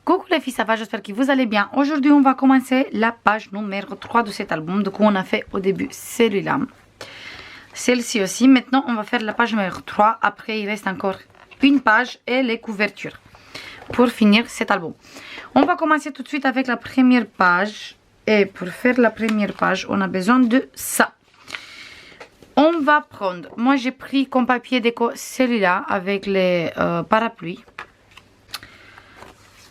Coucou les filles, ça va? J'espère que vous allez bien. Aujourd'hui, on va commencer la page numéro 3 de cet album. Du coup, on a fait au début celui-là. Celle-ci aussi. Maintenant, on va faire la page numéro 3. Après, il reste encore une page et les couvertures pour finir cet album. On va commencer tout de suite avec la première page. Et pour faire la première page, on a besoin de ça. On va prendre, moi j'ai pris comme papier déco celui-là avec les parapluies.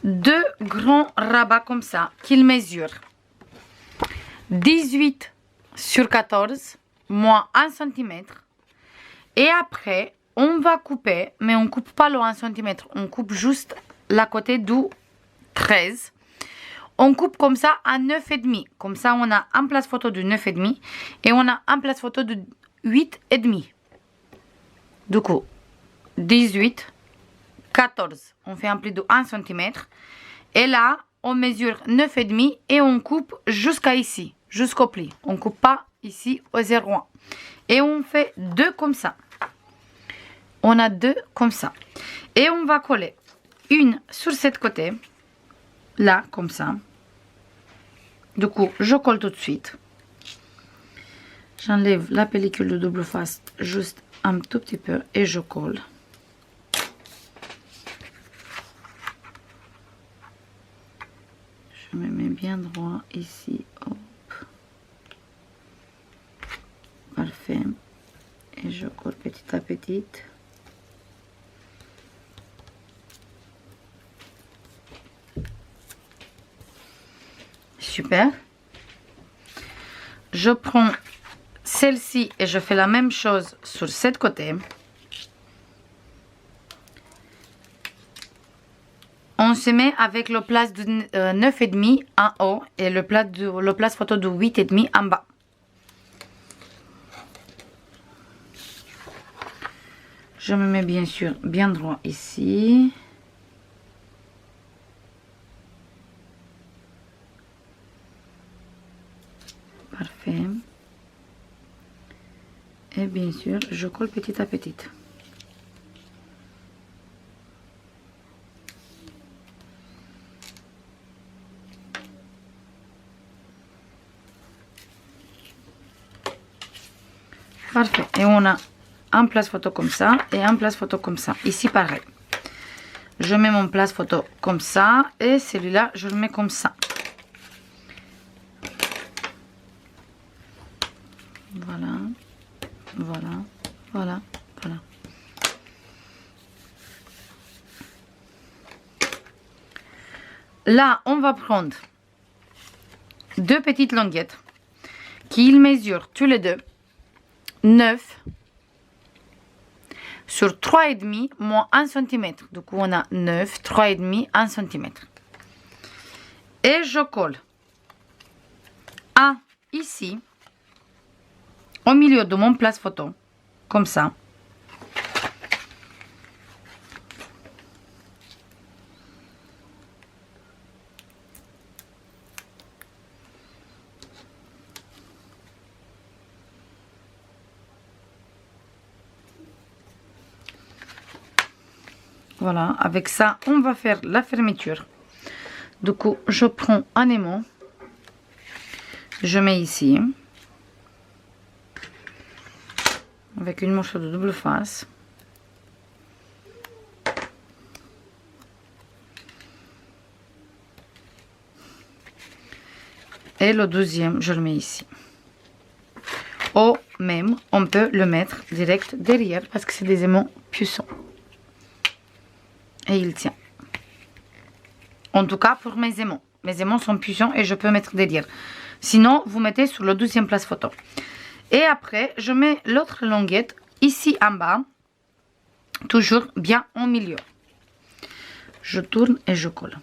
Deux grands rabats comme ça, qu'ils mesurent 18 sur 14, moins 1 cm. Et après, on va couper, mais on ne coupe pas le 1 cm, on coupe juste la côté du 13. On coupe comme ça à 9,5. Comme ça, on a un place photo de 9,5 et on a un place photo de 8,5. Du coup, 18, 14. On fait un pli de 1 cm. Et là, on mesure 9,5 et on coupe jusqu'à ici, jusqu'au pli. On ne coupe pas ici au 0,1. Et on fait deux comme ça. On a deux comme ça. Et on va coller une sur cette côté. Là, comme ça. Du coup, je colle tout de suite. J'enlève la pellicule de double face juste un tout petit peu et je colle. Je me mets bien droit ici. Hop. Parfait. Et je colle petit à petit. Super. Je prends celle-ci et je fais la même chose sur cette côté. On se met avec le place de 9,5 en haut et le place photo de 8,5 en bas. Je me mets bien sûr bien droit ici. Parfait. Et bien sûr, je colle petit à petit. Parfait. Et on a un place photo comme ça et un place photo comme ça. Ici, pareil. Je mets mon place photo comme ça et celui-là, je le mets comme ça. Voilà. Voilà. Voilà. Voilà. Là, on va prendre deux petites languettes qui mesurent tous les deux 9 sur 3,5 moins 1 cm. Du coup, on a 9, 3,5, 1 cm. Et je colle un ici, au milieu de mon place photo, comme ça. Voilà, avec ça, on va faire la fermeture. Du coup, je prends un aimant. Je mets ici. Avec une morceau de double face. Et le deuxième, je le mets ici. Ou même, on peut le mettre direct derrière parce que c'est des aimants puissants. Et il tient. En tout cas, pour mes aimants. Mes aimants sont puissants et je peux mettre derrière. Sinon, vous mettez sur le deuxième place photo. Et après, je mets l'autre languette ici en bas. Toujours bien au milieu. Je tourne et je colle.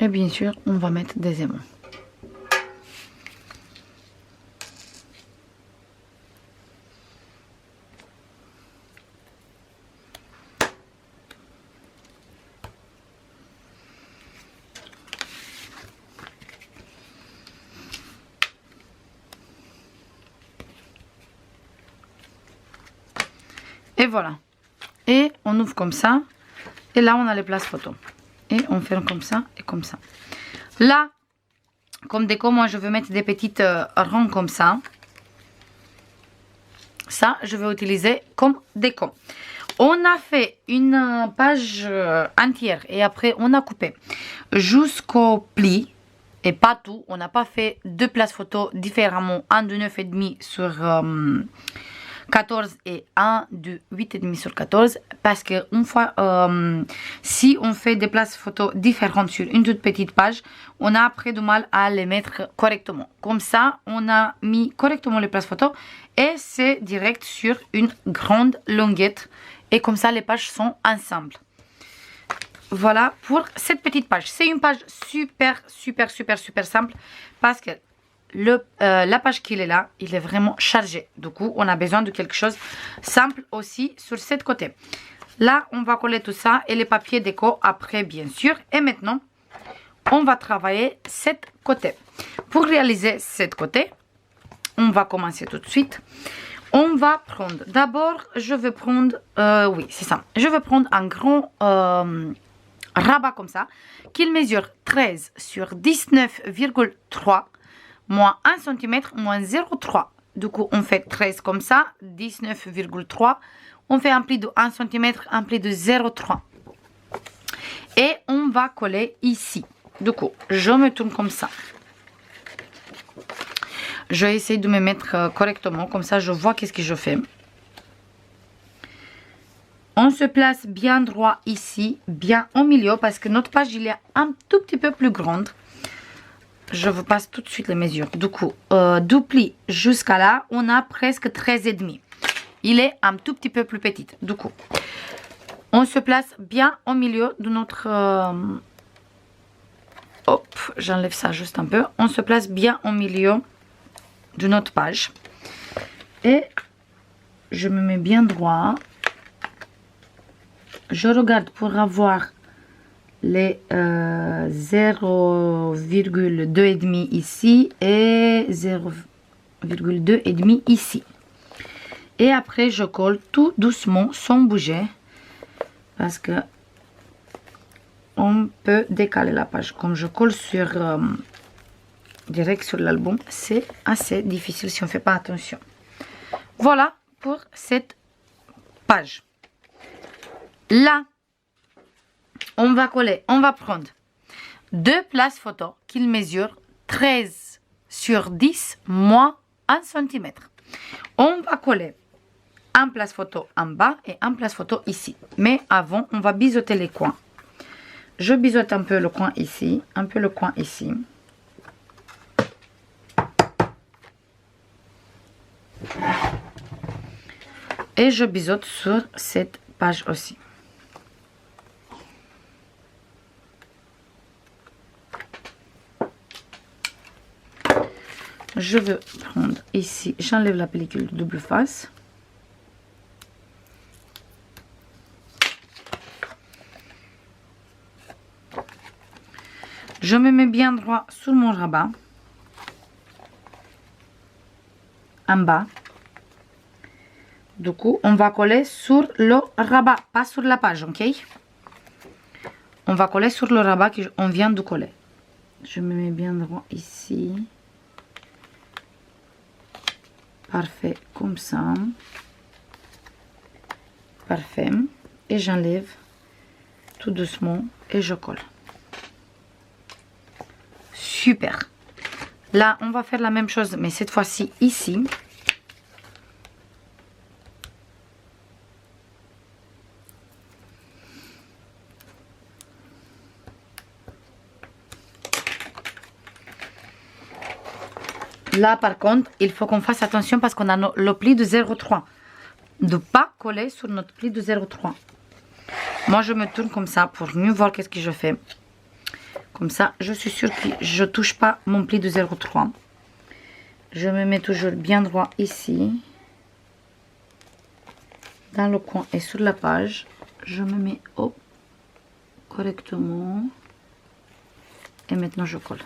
Et bien sûr, on va mettre des aimants. Et voilà. Et on ouvre comme ça. Et là, on a les places photos. Et on ferme comme ça et comme ça. Là, comme déco, moi, je veux mettre des petites ronds comme ça. Ça, je vais utiliser comme déco. On a fait une page entière et après, on a coupé jusqu'au pli. Et pas tout. On n'a pas fait deux places photos différemment. Un de 9,5 sur 14 et un de 8,5 sur 14. Parce que une fois, si on fait des places photos différentes sur une toute petite page, on a après du mal à les mettre correctement. Comme ça, on a mis correctement les places photos et c'est direct sur une grande longuette. Et comme ça, les pages sont ensemble. Voilà pour cette petite page. C'est une page super simple parce que la page qu'il est là, il est vraiment chargé. Du coup, on a besoin de quelque chose simple aussi sur ce côté. Là, on va coller tout ça et les papiers déco après, bien sûr. Et maintenant, on va travailler cet côté. Pour réaliser cet côté, on va commencer tout de suite. On va prendre, d'abord, je vais prendre, oui, c'est ça. Je vais prendre un grand rabat comme ça, qu'il mesure 13 sur 19,3, moins 1 cm, moins 0,3. Du coup, on fait 13 comme ça, 19,3. On fait un pli de 1 cm, un pli de 0,3. Et on va coller ici. Du coup, je me tourne comme ça. Je vais essayer de me mettre correctement, comme ça je vois qu'est-ce que je fais. On se place bien droit ici, bien au milieu, parce que notre page il est un tout petit peu plus grande. Je vous passe tout de suite les mesures. Du coup, du pli jusqu'à là, on a presque 13,5. Il est un tout petit peu plus petit. Du coup, on se place bien au milieu de notre... hop, j'enlève ça juste un peu. On se place bien au milieu de notre page. Et je me mets bien droit. Je regarde pour avoir les 0,2,5 ici et 0,2,5 ici. Et après, je colle tout doucement sans bouger. Parce que on peut décaler la page. Comme je colle sur direct sur l'album, c'est assez difficile si on ne fait pas attention. Voilà pour cette page. Là, on va coller, on va prendre deux places photos qui mesurent 13 sur 10 moins 1 cm. On va coller un place photo en bas et un place photo ici. Mais avant, on va biseauter les coins. Je biseaute un peu le coin ici, un peu le coin ici. Et je biseaute sur cette page aussi. Je veux prendre ici, j'enlève la pellicule de double face. Je me mets bien droit sur mon rabat. En bas. Du coup, on va coller sur le rabat, pas sur la page, ok? On va coller sur le rabat qu'on vient de coller. Je me mets bien droit ici. Parfait, comme ça. Parfait. Et j'enlève tout doucement et je colle. Super. Là, on va faire la même chose, mais cette fois-ci ici. Là, par contre, il faut qu'on fasse attention parce qu'on a le pli de 0,3. De ne pas coller sur notre pli de 0,3. Moi, je me tourne comme ça pour mieux voir qu'est-ce que je fais. Comme ça, je suis sûre que je ne touche pas mon pli de 0,3. Je me mets toujours bien droit ici. Dans le coin et sur la page. Je me mets hop, correctement. Et maintenant, je colle.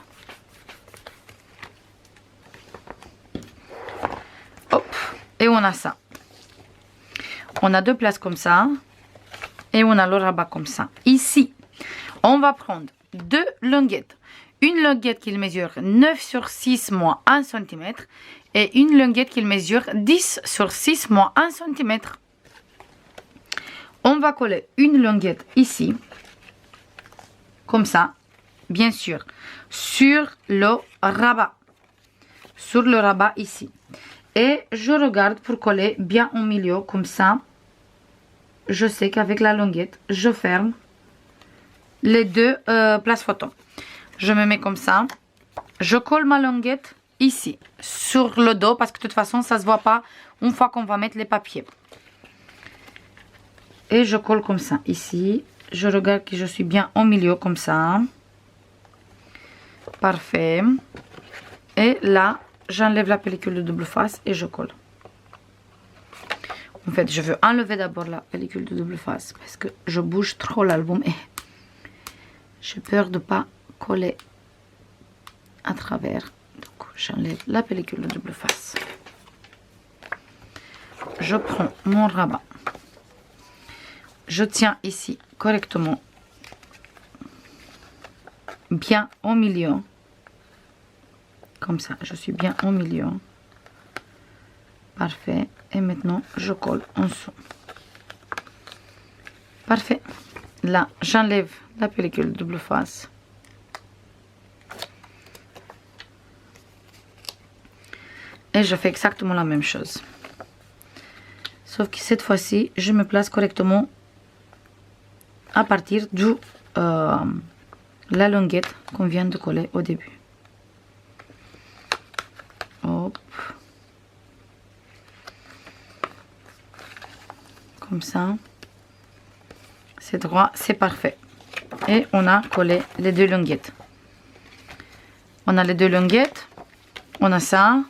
Hop, et on a ça. on a deux places comme ça. Et on a le rabat comme ça. Ici, on va prendre deux languettes. Une languette qui mesure 9 sur 6 moins 1 cm. Et une languette qui mesure 10 sur 6 moins 1 cm. On va coller une languette ici. Comme ça. Bien sûr. Sur le rabat. Sur le rabat ici. Et je regarde pour coller bien au milieu comme ça. Je sais qu'avec la languette, je ferme les deux places photo. Je me mets comme ça. Je colle ma languette ici, sur le dos, parce que de toute façon, ça ne se voit pas une fois qu'on va mettre les papiers. Et je colle comme ça, ici. Je regarde que je suis bien au milieu, comme ça. Parfait. Et là, j'enlève la pellicule de double face et je colle. En fait, je veux enlever d'abord la pellicule de double face parce que je bouge trop l'album et j'ai peur de ne pas coller à travers. Donc, j'enlève la pellicule de double face. Je prends mon rabat. Je tiens ici correctement, bien au milieu. Comme ça, je suis bien au milieu. Parfait. Et maintenant, je colle en dessous. Parfait. Là, j'enlève la pellicule double face. Et je fais exactement la même chose. Sauf que cette fois-ci, je me place correctement à partir de la languette qu'on vient de coller au début. Hop. Comme ça, c'est droit, c'est parfait. Et on a collé les deux languettes. On a les deux languettes, on a ça.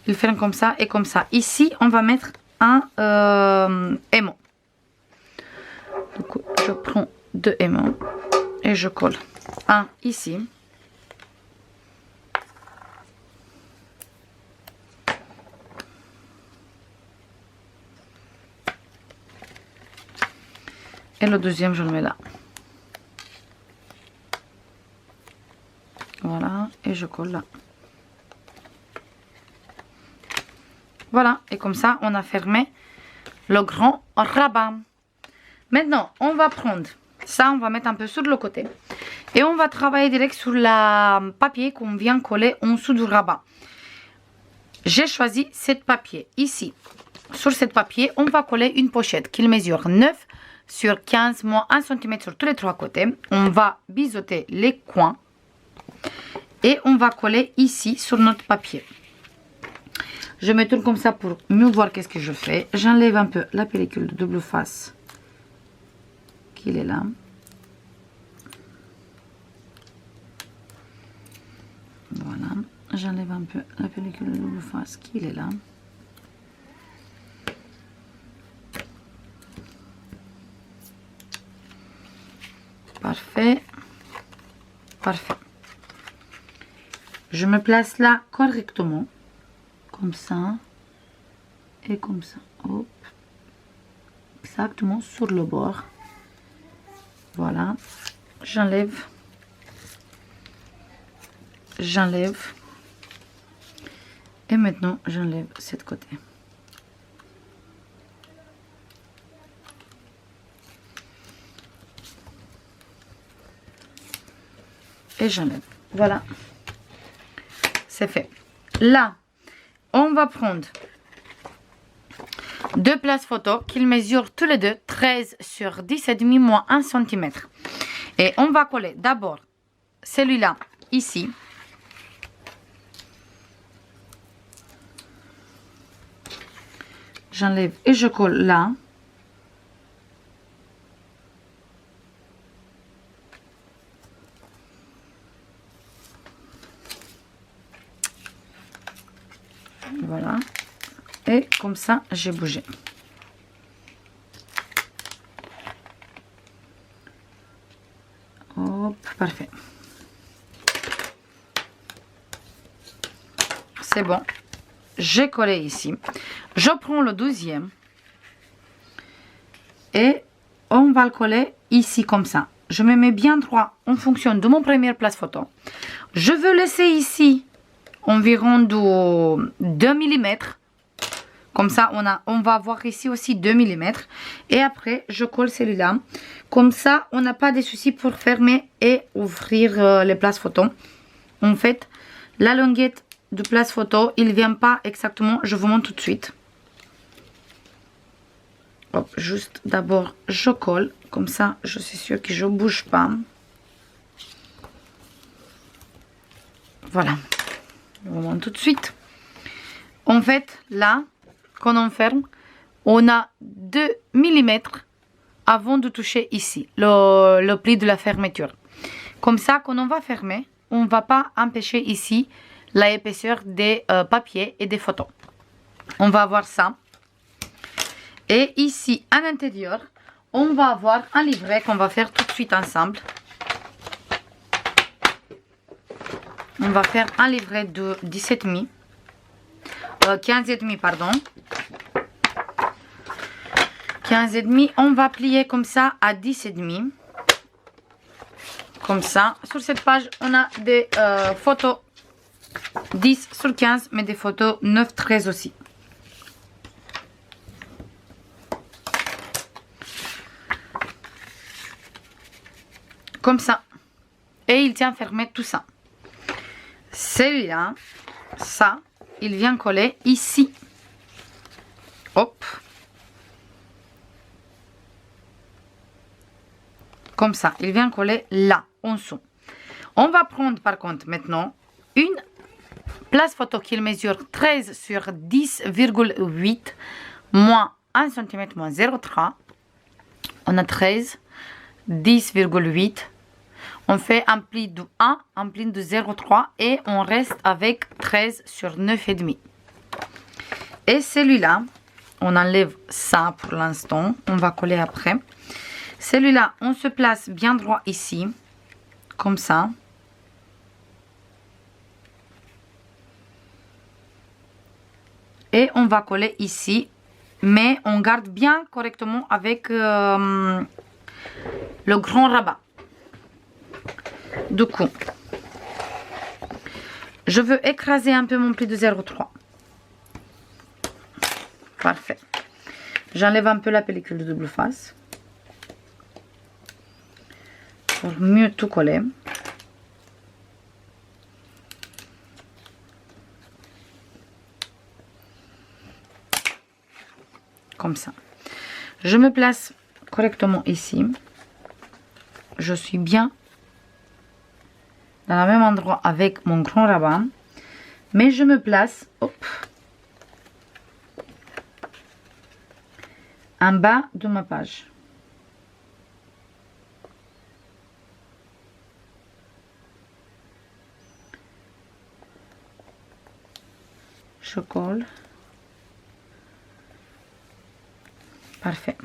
Il fait comme ça et comme ça. Ici, on va mettre un aimant. Donc, je prends deux aimants et je colle un ici. Et le deuxième, je le mets là. Voilà, et je colle là. Voilà, et comme ça, on a fermé le grand rabat. Maintenant, on va prendre ça, on va mettre un peu sur le côté. Et on va travailler direct sur le papier qu'on vient coller en dessous du rabat. J'ai choisi cette papier ici. Sur cette papier, on va coller une pochette qui mesure 9 sur 15 moins 1 cm sur tous les trois côtés. On va biseauter les coins et on va coller ici sur notre papier. Je me tourne comme ça pour mieux voir qu'est-ce que je fais. J'enlève un peu la pellicule de double face qui est là. Voilà, j'enlève un peu la pellicule de double face qui est là. Parfait, parfait. Je me place là correctement, comme ça et comme ça. Hop. Exactement sur le bord. Voilà. J'enlève. J'enlève. Et maintenant, j'enlève cette côté. Et j'enlève. Voilà. C'est fait. Là, on va prendre deux places photo qu'ils mesurent tous les deux 13 sur 10,5 moins 1 cm. Et on va coller d'abord celui-là ici. J'enlève et je colle là. Voilà. Et comme ça, j'ai bougé. Hop, parfait. C'est bon. J'ai collé ici. Je prends le deuxième. Et on va le coller ici comme ça. Je me mets bien droit en fonction de mon première place photo. Je veux laisser ici environ de 2 mm. Comme ça, on va avoir ici aussi 2 mm. Et après, je colle celui-là. Comme ça, on n'a pas de soucis pour fermer et ouvrir les places photo. En fait, la longuette de place photo, il ne vient pas exactement. Je vous montre tout de suite. Hop, juste d'abord, je colle. Comme ça, je suis sûre que je ne bouge pas. Voilà. Je vous montre tout de suite. En fait, là, quand on ferme, on a 2 mm avant de toucher ici, le pli de la fermeture. Comme ça, quand on va fermer, on ne va pas empêcher ici l'épaisseur des papiers et des photos. On va avoir ça. Et ici, à l'intérieur, on va avoir un livret qu'on va faire tout de suite ensemble. On va faire un livret de 17,5. 15,5 pardon. 15,5, on va plier comme ça à 10,5. Comme ça. Sur cette page, on a des photos 10 sur 15, mais des photos 9, 13 aussi. Comme ça. Et il tient fermé tout ça. Celui-là, ça, il vient coller ici. Hop. Comme ça, il vient coller là, en dessous. On va prendre par contre maintenant une place photo qui mesure 13 sur 10,8 moins 1 cm moins 0,3. On a 13, 10,8. On fait un pli de 1, un pli de 0,3 et on reste avec 13 sur 9,5. Et celui-là, on enlève ça pour l'instant. On va coller après. Celui-là, on se place bien droit ici, comme ça. Et on va coller ici, mais on garde bien correctement avec le grand rabat. Du coup, je veux écraser un peu mon pli de 0,3. Parfait. J'enlève un peu la pellicule de double face. Pour mieux tout coller. Comme ça. Je me place correctement ici. Je suis bien dans le même endroit avec mon grand rabat. Mais je me place, hop, en bas de ma page. Je colle. Parfait.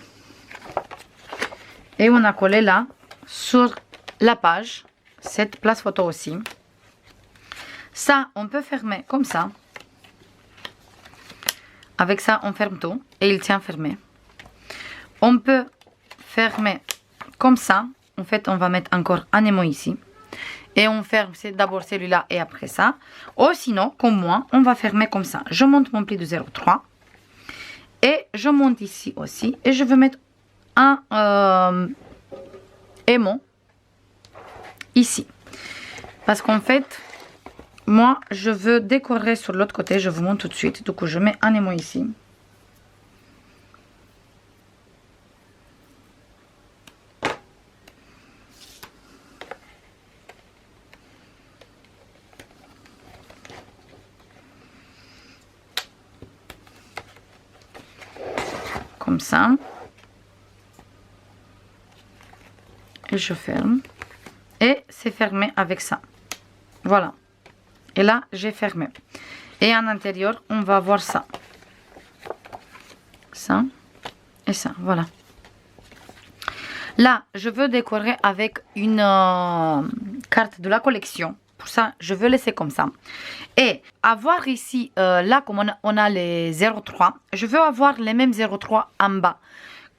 Et on a collé là, sur la page, cette place photo aussi. Ça, on peut fermer comme ça. Avec ça, on ferme tout et il tient fermé. On peut fermer comme ça. En fait, on va mettre encore un émoi ici. Et on ferme d'abord celui-là et après ça. Ou sinon, comme moi, on va fermer comme ça. Je monte mon pli de 0,3. Et je monte ici aussi. Et je vais mettre un aimant ici. Parce qu'en fait, moi, je veux décorer sur l'autre côté. Je vous montre tout de suite. Du coup, je mets un aimant ici. Comme ça. Et je ferme. Et c'est fermé avec ça. Voilà. Et là, j'ai fermé. Et en intérieur, on va voir ça. Ça. Et ça. Voilà. Là, je veux décorer avec une carte de la collection. Pour ça, je veux laisser comme ça. Et avoir ici, là, comme on a les 0,3, je veux avoir les mêmes 0,3 en bas.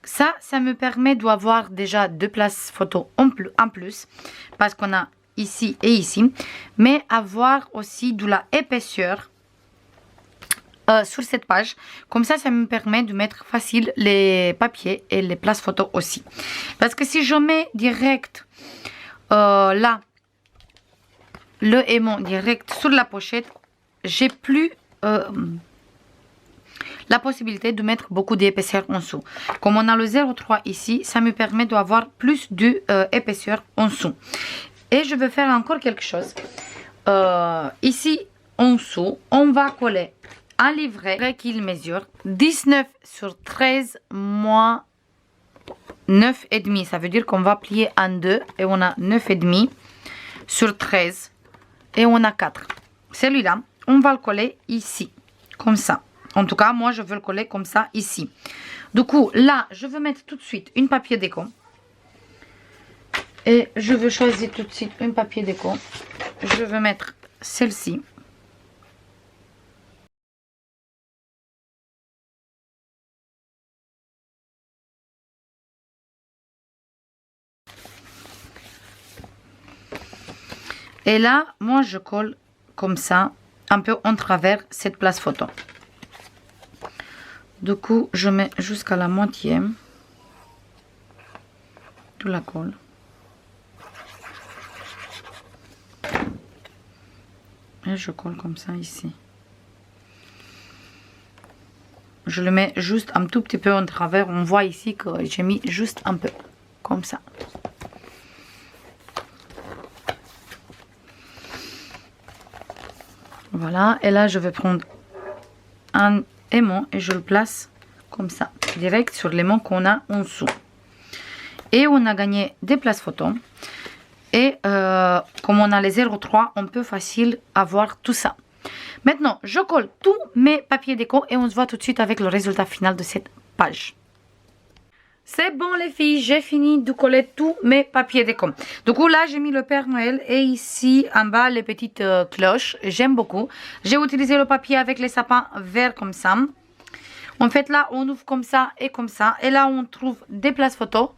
Ça me permet d'avoir déjà 2 places photo en plus, parce qu'on a ici et ici, mais avoir aussi de la épaisseur sur cette page. Comme ça me permet de mettre facile les papiers et les places photo aussi. Parce que si je mets direct là, le aimant direct sur la pochette, j'ai plus la possibilité de mettre beaucoup d'épaisseur en dessous. Comme on a le 0,3 ici, ça me permet d'avoir plus d'épaisseur en dessous. Et je vais faire encore quelque chose. Ici, en dessous, on va coller un livret qu'il mesure 19 sur 13 moins 9,5. Ça veut dire qu'on va plier en deux et on a 9,5 sur 13 et on a 4. Celui-là, on va le coller ici, comme ça. En tout cas, moi, je veux le coller comme ça ici. Du coup, là, je veux mettre tout de suite une papier déco. Et je veux choisir tout de suite un papier déco. Je veux mettre celle-ci. Et là, moi, je colle comme ça, un peu en travers cette place photo. Du coup, je mets jusqu'à la moitié de la colle. Et je colle comme ça ici. Je le mets juste un tout petit peu en travers. On voit ici que j'ai mis juste un peu, comme ça. Voilà, et là je vais prendre un aimant et je le place comme ça, direct sur l'aimant qu'on a en dessous. Et on a gagné des places photo. Et comme on a les 0,3, on peut facile avoir tout ça. Maintenant, je colle tous mes papiers déco et on se voit tout de suite avec le résultat final de cette page. C'est bon les filles, j'ai fini de coller tous mes papiers déco. Du coup là j'ai mis le Père Noël et ici en bas les petites cloches. J'aime beaucoup. J'ai utilisé le papier avec les sapins verts comme ça. En fait là on ouvre comme ça. Et là on trouve des places photos.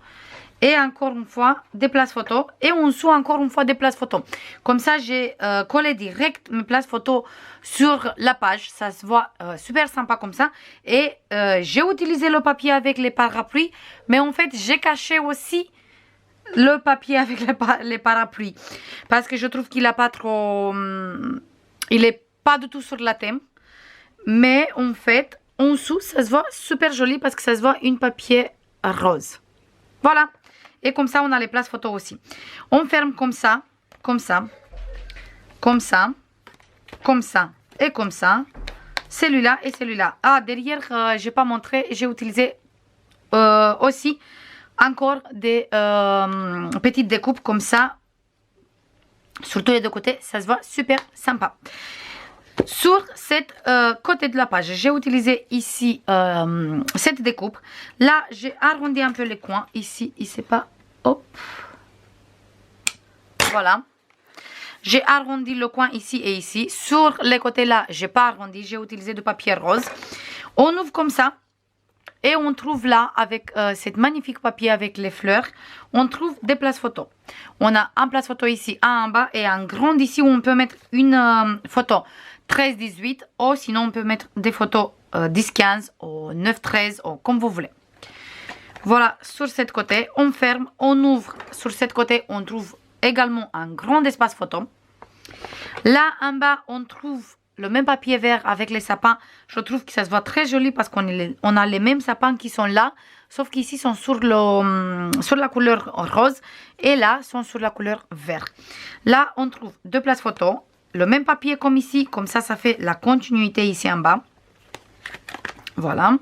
Et encore une fois des places photos. Et en dessous encore une fois des places photos. Comme ça j'ai collé direct mes places photos sur la page. Ça se voit super sympa comme ça. Et j'ai utilisé le papier avec les parapluies. Mais en fait j'ai caché aussi le papier avec les parapluies. Parce que je trouve qu'il n'a pas trop... il n'est pas du tout sur la thème. Mais en fait en dessous ça se voit super joli. Parce que ça se voit une papier rose. Voilà. Et comme ça, on a les places photos aussi. On ferme comme ça, comme ça, comme ça, comme ça et comme ça. Celui-là et celui-là. Ah, derrière, je n'ai pas montré. J'ai utilisé aussi encore des petites découpes comme ça. Sur tous les deux côtés, ça se voit super sympa. Sur cette côté de la page, j'ai utilisé ici cette découpe. Là, j'ai arrondi un peu les coins. Ici, il ne sait pas. Hop. Voilà. J'ai arrondi le coin ici et ici. Sur les côtés là, j'ai pas arrondi. J'ai utilisé du papier rose. On ouvre comme ça. Et on trouve là, avec cette magnifique papier avec les fleurs, on trouve des places photos. On a un place photo ici, un en bas et un grand ici où on peut mettre une photo 13-18. Ou sinon on peut mettre des photos 10-15 ou 9-13 ou comme vous voulez. Voilà, sur cette côté, on ferme, on ouvre. Sur cette côté, on trouve également un grand espace photo. Là, en bas, on trouve le même papier vert avec les sapins. Je trouve que ça se voit très joli parce qu'on a les mêmes sapins qui sont là. Sauf qu'ici, sont sur la couleur rose. Et là, sont sur la couleur vert. Là, on trouve deux places photo. Le même papier comme ici. Comme ça fait la continuité ici en bas. Voilà.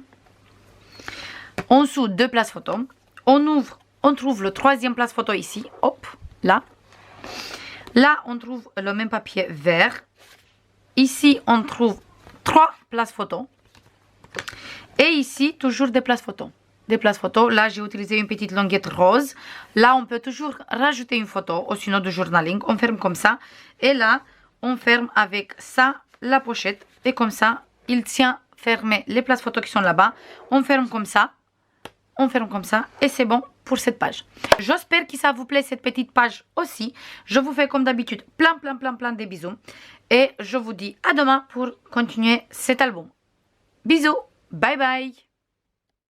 En dessous, deux places photo. On ouvre, on trouve le troisième place photo ici. Hop, là. Là, on trouve le même papier vert. Ici, on trouve 3 places photo. Et ici, toujours des places photo. Des places photo. Là, j'ai utilisé une petite languette rose. Là, on peut toujours rajouter une photo, ou sinon de journaling. On ferme comme ça. Et là, on ferme avec ça la pochette. Et comme ça, il tient fermé les places photo qui sont là-bas. On ferme comme ça. on ferme comme ça et c'est bon pour cette page. J'espère que ça vous plaît cette petite page aussi. Je vous fais comme d'habitude plein de bisous et je vous dis à demain pour continuer cet album. Bisous, bye bye.